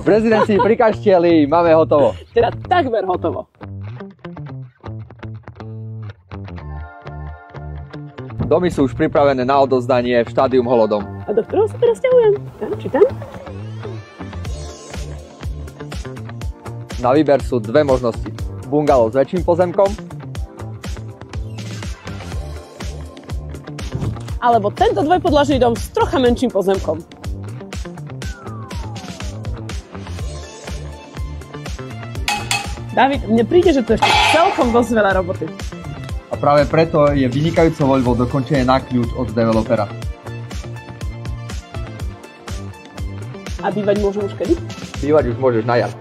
V rezidencii pri Kaštieli máme hotovo. Teda takmer hotovo. Domy sú už pripravené na odovzdanie v štádium Holodom. A do ktorého sa teraz ťahujem? Čítam? Na výber sú dve možnosti. Bungalow s väčším pozemkom alebo tento dvojpodlažný dom s trocha menším pozemkom. David, mne príde, že to ešte celkom dosť veľa roboty. a práve preto je vynikajúcou voľbou dokončenie na kľúč od developera. A bývať môžem už kedy? Bývať už môžeš na jar.